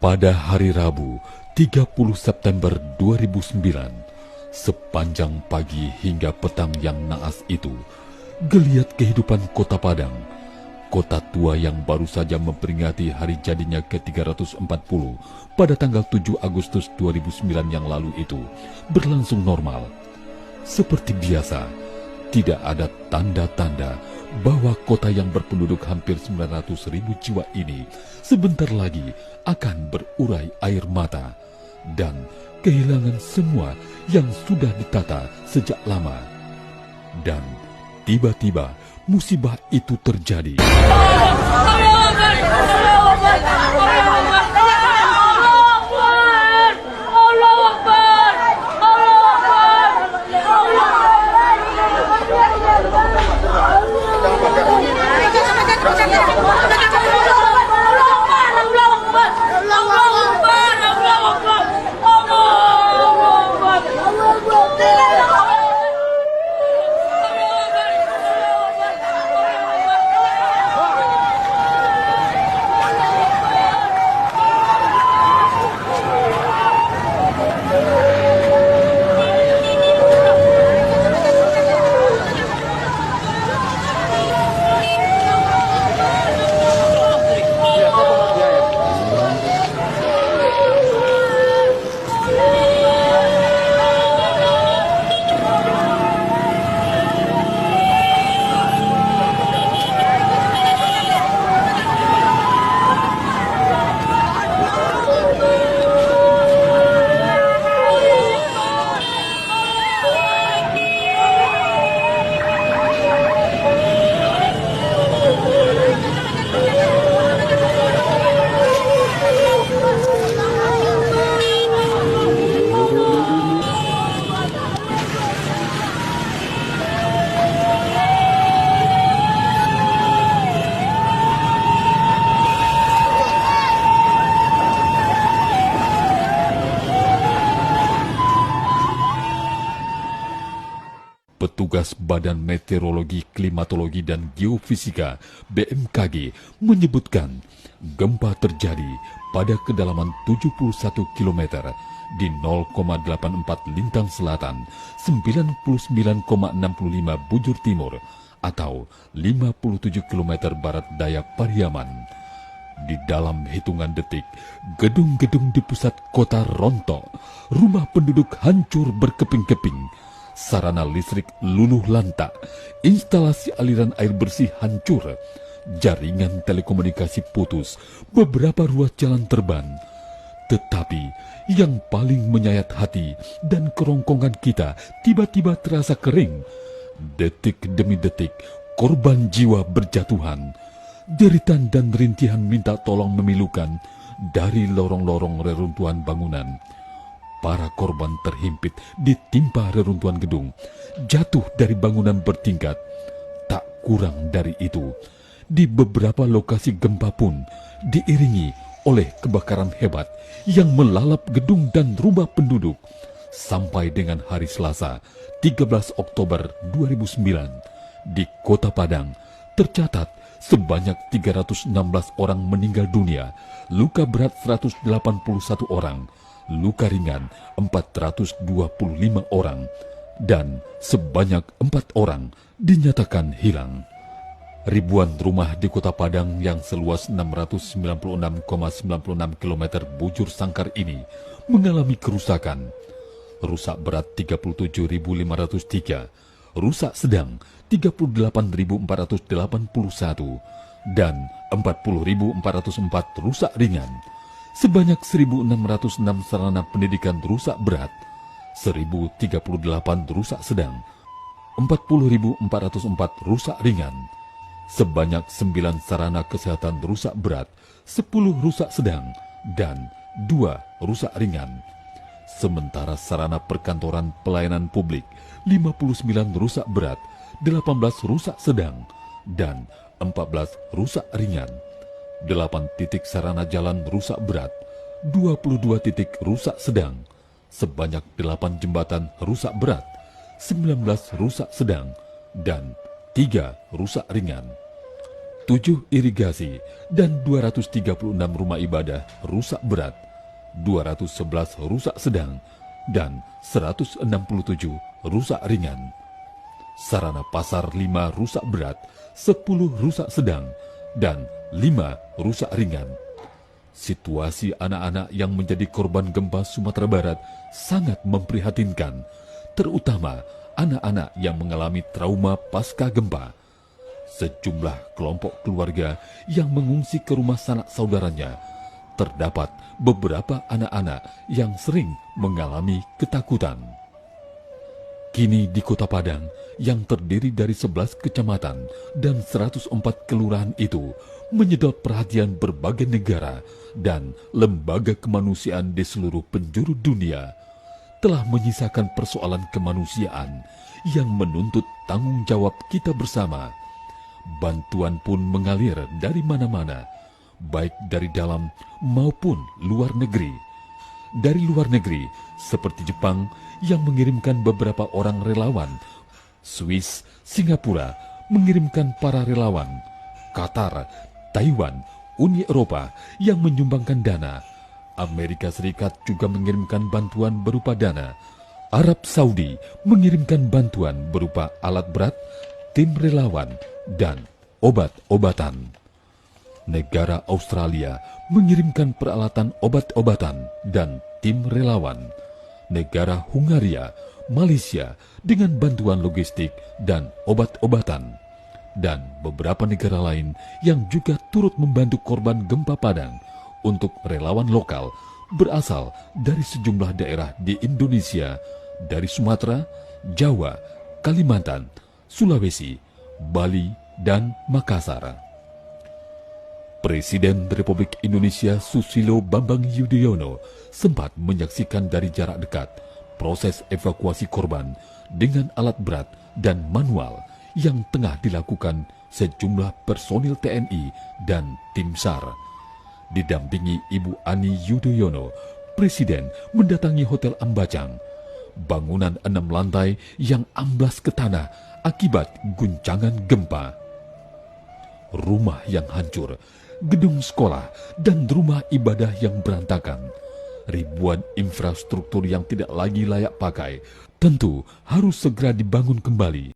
Pada hari Rabu, 30 September 2009, sepanjang pagi hingga petang yang naas itu, geliat kehidupan Kota Padang, kota tua yang baru saja memperingati hari jadinya ke-340 pada tanggal 7 Agustus 2009 yang lalu itu, berlangsung normal. Seperti biasa, tidak ada tanda-tanda bahwa kota yang berpenduduk hampir 900.000 jiwa ini sebentar lagi akan berurai air mata dan kehilangan semua yang sudah ditata sejak lama. Dan tiba-tiba musibah itu terjadi. Petugas Badan Meteorologi, Klimatologi, dan Geofisika (BMKG) menyebutkan gempa terjadi pada kedalaman 71 km di 0,84 lintang selatan, 99,65 bujur timur, atau 57 km barat daya Pariaman. Di dalam hitungan detik, gedung-gedung di pusat kota rontok, rumah penduduk hancur berkeping-keping, sarana listrik luluh lantak, instalasi aliran air bersih hancur, jaringan telekomunikasi putus, beberapa ruas jalan terban. Tetapi yang paling menyayat hati dan kerongkongan kita tiba-tiba terasa kering. Detik demi detik, korban jiwa berjatuhan. Deritan dan rintihan minta tolong memilukan dari lorong-lorong reruntuhan bangunan. Para korban terhimpit ditimpa reruntuhan gedung, jatuh dari bangunan bertingkat. Tak kurang dari itu, di beberapa lokasi gempa pun diiringi oleh kebakaran hebat yang melalap gedung dan rumah penduduk. Sampai dengan hari Selasa, 13 Oktober 2009, di Kota Padang, tercatat sebanyak 316 orang meninggal dunia, luka berat 181 orang, luka ringan 425 orang, dan sebanyak 4 orang dinyatakan hilang. Ribuan rumah di Kota Padang yang seluas 696,96 km bujur sangkar ini mengalami kerusakan. Rusak berat 37.503, rusak sedang 38.481, dan 40.404 rusak ringan. Sebanyak 1.606 sarana pendidikan rusak berat, 1.038 rusak sedang, 40.404 rusak ringan. Sebanyak 9 sarana kesehatan rusak berat, 10 rusak sedang, dan 2 rusak ringan. Sementara sarana perkantoran pelayanan publik, 59 rusak berat, 18 rusak sedang, dan 14 rusak ringan. 8 titik sarana jalan rusak berat, 22 titik rusak sedang, sebanyak 8 jembatan rusak berat, 19 rusak sedang, dan 3 rusak ringan. 7 irigasi, dan 236 rumah ibadah rusak berat, 211 rusak sedang, dan 167 rusak ringan. Sarana pasar 5 rusak berat, 10 rusak sedang, dan 5 rusak ringan. Situasi anak-anak yang menjadi korban gempa Sumatera Barat sangat memprihatinkan, terutama anak-anak yang mengalami trauma pasca gempa. Sejumlah kelompok keluarga yang mengungsi ke rumah sanak saudaranya, terdapat beberapa anak-anak yang sering mengalami ketakutan. Kini di Kota Padang yang terdiri dari 11 kecamatan dan 104 kelurahan itu menyedot perhatian berbagai negara dan lembaga kemanusiaan di seluruh penjuru dunia, telah menyisakan persoalan kemanusiaan yang menuntut tanggung jawab kita bersama. Bantuan pun mengalir dari mana-mana, baik dari dalam maupun luar negeri. Dari luar negeri, seperti Jepang yang mengirimkan beberapa orang relawan, Swiss, Singapura mengirimkan para relawan, Qatar, Taiwan, Uni Eropa yang menyumbangkan dana, Amerika Serikat juga mengirimkan bantuan berupa dana, Arab Saudi mengirimkan bantuan berupa alat berat, tim relawan, dan obat-obatan. Negara Australia mengirimkan peralatan obat-obatan dan tim relawan. Negara Hungaria, Malaysia dengan bantuan logistik dan obat-obatan. Dan beberapa negara lain yang juga turut membantu korban gempa Padang untuk relawan lokal berasal dari sejumlah daerah di Indonesia, dari Sumatera, Jawa, Kalimantan, Sulawesi, Bali, dan Makassar. Presiden Republik Indonesia Susilo Bambang Yudhoyono sempat menyaksikan dari jarak dekat proses evakuasi korban dengan alat berat dan manual yang tengah dilakukan sejumlah personil TNI dan tim SAR. Didampingi Ibu Ani Yudhoyono, Presiden mendatangi Hotel Ambacang, bangunan 6 lantai yang amblas ke tanah akibat guncangan gempa. Rumah yang hancur, gedung sekolah, dan rumah ibadah yang berantakan. Ribuan infrastruktur yang tidak lagi layak pakai tentu harus segera dibangun kembali.